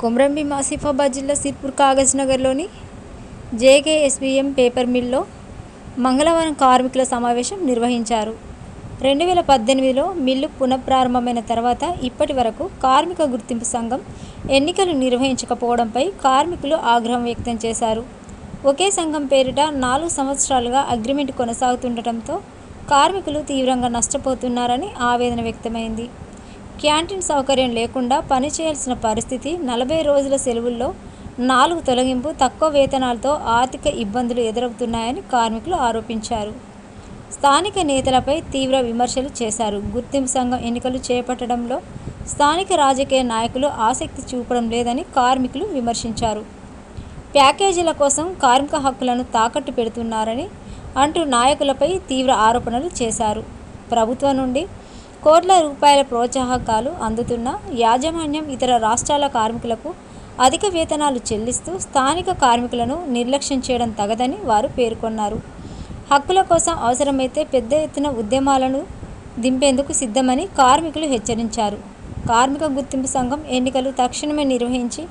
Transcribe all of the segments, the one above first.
కొమరంభీం ఆసిఫాబాద్ జిల్లా సిర్పూర్ కాగజ్ నగర్లోని జేకేఎస్బీఎం పేపర్ మిల్లో మంగళవారం కార్మికుల సమావేశం నిర్వహించారు. 2018లో మిల్లు పునఃప్రారంభమైన తర్వాత ఇప్పటి వరకు కార్మిక గుర్తింపు సంఘం ఎన్నికలు నిర్వహించకపోవడంపై కార్మికులు ఆగ్రహం వ్యక్తం చేశారు. ఒకే సంఘం పేరిట 4 సంవత్సరాలుగా అగ్రిమెంట్ కొనసాగుతుండటంతో కార్మికులు తీవ్రంగా నష్టపోతున్నారని ఆవేదన వ్యక్తమైంది. క్యాంటీన్ సౌకర్యం లేకుండా పనిచేయాల్సిన పరిస్థితి, 40 రోజుల సెలవుల్లో 4 తొలగింపు, తక్కువ వేతనాలతో ఆర్థిక ఇబ్బందులు ఎదురవుతున్నాయని కార్మికులు ఆరోపించారు. స్థానిక నేతలపై తీవ్ర విమర్శలు చేశారు. గుర్తింపు సంఘం ఎన్నికలు చేపట్టడంలో స్థానిక రాజకీయ నాయకులు ఆసక్తి చూపడం లేదని కార్మికులు విమర్శించారు. ప్యాకేజీల కోసం కార్మిక హక్కులను తాకట్టు పెడుతున్నారని అంటూ నాయకులపై తీవ్ర ఆరోపణలు చేశారు. ప్రభుత్వం నుండి కోట్ల రూపాయల ప్రోత్సాహకాలు అందుతున్న యాజమాన్యం ఇతర రాష్ట్రాల కార్మికులకు అధిక వేతనాలు చెల్లిస్తూ స్థానిక కార్మికులను నిర్లక్ష్యం చేయడం తగదని వారు పేర్కొన్నారు. హక్కుల కోసం అవసరమైతే పెద్ద ఎత్తున ఉద్యమాలను దింపేందుకు సిద్ధమని కార్మికులు హెచ్చరించారు. కార్మిక గుర్తింపు సంఘం ఎన్నికలు తక్షణమే నిర్వహించి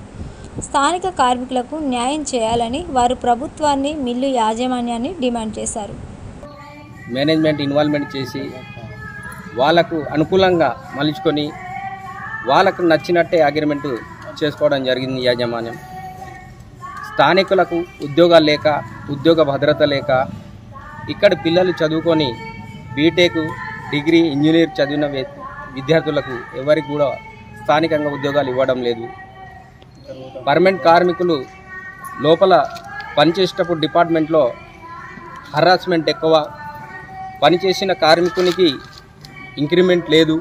స్థానిక కార్మికులకు న్యాయం చేయాలని వారు ప్రభుత్వాన్ని, మిల్లు యాజమాన్యాన్ని డిమాండ్ చేశారు. మేనేజ్మెంట్ ఇన్వాల్వ్మెంట్ చేసి వాళ్ళకు అనుకూలంగా మలుచుకొని వాళ్ళకు నచ్చినట్టే అగ్రిమెంట్ చేసుకోవడం జరిగింది యాజమాన్యం. స్థానికులకు ఉద్యోగాలు లేక, ఉద్యోగ భద్రత లేక ఇక్కడ పిల్లలు చదువుకొని బీటెక్, డిగ్రీ, ఇంజనీర్ చదివిన విద్యార్థులకు ఎవరికి కూడా స్థానికంగా ఉద్యోగాలు ఇవ్వడం లేదు. పర్మనెంట్ కార్మికులు లోపల పనిచేసేటప్పుడు డిపార్ట్మెంట్లో హరాస్మెంట్ ఎక్కువ, పనిచేసిన కార్మికునికి ఇంక్రిమెంట్ లేదు,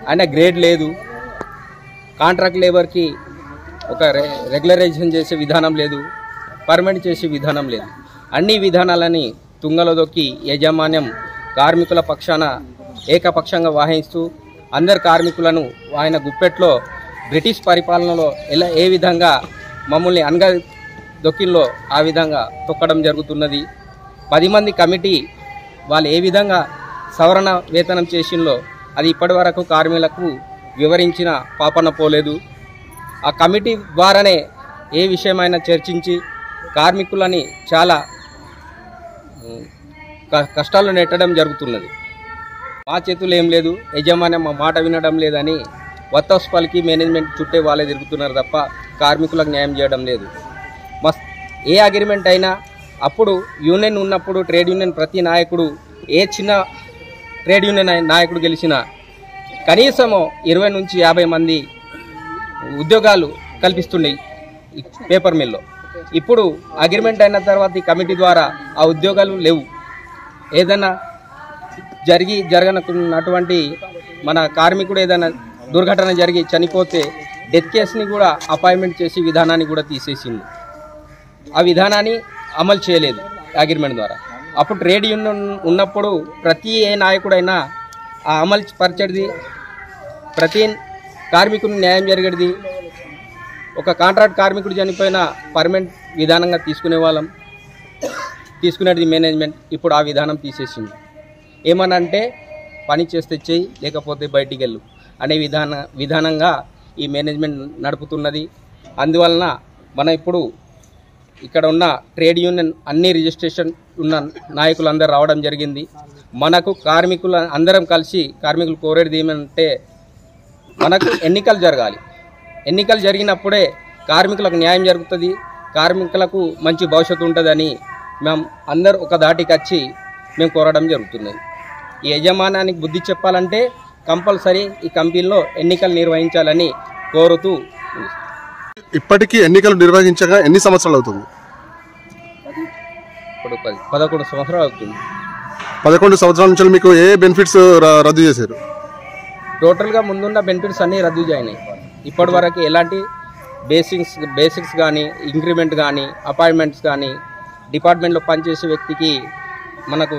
ఆయన గ్రేడ్ లేదు, కాంట్రాక్ట్ లేబర్కి ఒక రెగ్యులరైజేషన్ చేసే విధానం లేదు, పర్మనెంట్ చేసే విధానం లేదు. అన్ని విధానాలని తుంగలో దొక్కి యాజమాన్యం కార్మికుల పక్షాన ఏకపక్షంగా వాహిస్తూ అందరు కార్మికులను ఆయన గుప్పెట్లో బ్రిటిష్ పరిపాలనలో ఏ విధంగా మమ్మల్ని అనగా దొక్కిల్లో ఆ విధంగా తొక్కడం జరుగుతున్నది. 10 మంది కమిటీ వాళ్ళు ఏ విధంగా సవరణ వేతనం చేసిందో అది ఇప్పటి వరకు కార్మికులకు వివరించిన పాపన పోలేదు. ఆ కమిటీ ద్వారానే ఏ విషయమైనా చర్చించి కార్మికులని చాలా కష్టాలు నెట్టడం జరుగుతున్నది. మా చేతులు ఏం లేదు, యజమాన్యం మా మాట వినడం లేదని వత్తస్ పలికి మేనేజ్మెంట్ చుట్టే వాళ్ళే తిరుగుతున్నారు తప్ప కార్మికులకు న్యాయం చేయడం లేదు. ఏ అగ్రిమెంట్ అయినా అప్పుడు యూనియన్ ఉన్నప్పుడు ట్రేడ్ యూనియన్ ప్రతి నాయకుడు, ఏ చిన్న ట్రేడ్ యూనియన్ నాయకుడు గెలిచినా కనీసము 20 నుంచి 50 మంది ఉద్యోగాలు కల్పిస్తుండే పేపర్ మిల్లో. ఇప్పుడు అగ్రిమెంట్ అయిన తర్వాత ఈ కమిటీ ద్వారా ఆ ఉద్యోగాలు లేవు. ఏదైనా జరగనటువంటి మన కార్మికుడు ఏదైనా దుర్ఘటన జరిగి చనిపోతే డెత్ కేసుని కూడా అపాయింట్మెంట్ చేసి విధానాన్ని కూడా తీసేసింది. ఆ విధానాన్ని అమలు చేయలేదు అగ్రిమెంట్ ద్వారా. అప్పుడు ట్రేడ్ యూనియన్ ఉన్నప్పుడు ప్రతి ఏ నాయకుడైనా ఆ అమలు పరిచేది, ప్రతి కార్మికుని న్యాయం జరిగేది. ఒక కాంట్రాక్ట్ కార్మికుడు చనిపోయినా పర్మనెంట్ విధానంగా తీసుకునేది మేనేజ్మెంట్. ఇప్పుడు ఆ విధానం తీసేసింది. ఏమనంటే పని చేస్తే చెయ్యి, లేకపోతే బయటికి వెళ్ళు అనే విధానంగా ఈ మేనేజ్మెంట్ నడుపుతున్నది. అందువలన మనం ఇప్పుడు ఇక్కడ ఉన్న ట్రేడ్ యూనియన్ అన్ని రిజిస్ట్రేషన్ ఉన్న నాయకులందరూ రావడం జరిగింది. మనకు కార్మికులు అందరం కలిసి కార్మికులు కోరేది ఏమంటే మనకు ఎన్నికలు జరగాలి. ఎన్నికలు జరిగినప్పుడే కార్మికులకు న్యాయం జరుగుతుంది, కార్మికులకు మంచి భవిష్యత్తు ఉంటుందని మేము అందరూ ఒక దాటికి వచ్చి మేము కోరడం జరుగుతున్నది. ఈ యజమానానికి బుద్ధి చెప్పాలంటే కంపల్సరీ ఈ కంపెనీలో ఎన్నికలు నిర్వహించాలని కోరుతూ, ఇప్పటికీ ఎన్నికలు నిర్వహించగా ఎన్ని సంవత్సరాలు అవుతుంది? ఇప్పుడు 11 సంవత్సరాలు అవుతుంది. 11 సంవత్సరాల నుంచి మీకు ఏ బెనిఫిట్స్ రద్దు చేశారు? టోటల్గా ముందున్న బెనిఫిట్స్ అన్నీ రద్దు అయినాయి. ఇప్పటి వరకు ఎలాంటి బేసిక్స్ కానీ, ఇంక్రిమెంట్ కానీ, అపాయింట్మెంట్స్ కానీ, డిపార్ట్మెంట్లో పనిచేసే వ్యక్తికి మనకు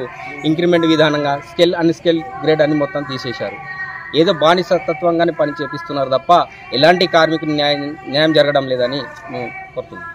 ఇంక్రిమెంట్ విధానంగా స్కేల్, అన్స్కేల్ గ్రేడ్ అని మొత్తం తీసేశారు. ఏదో బానిసత్వంగానే పని చేపిస్తున్నారు తప్ప ఎలాంటి కార్మికులు న్యాయం జరగడం లేదని మేము కోరుతున్నాం.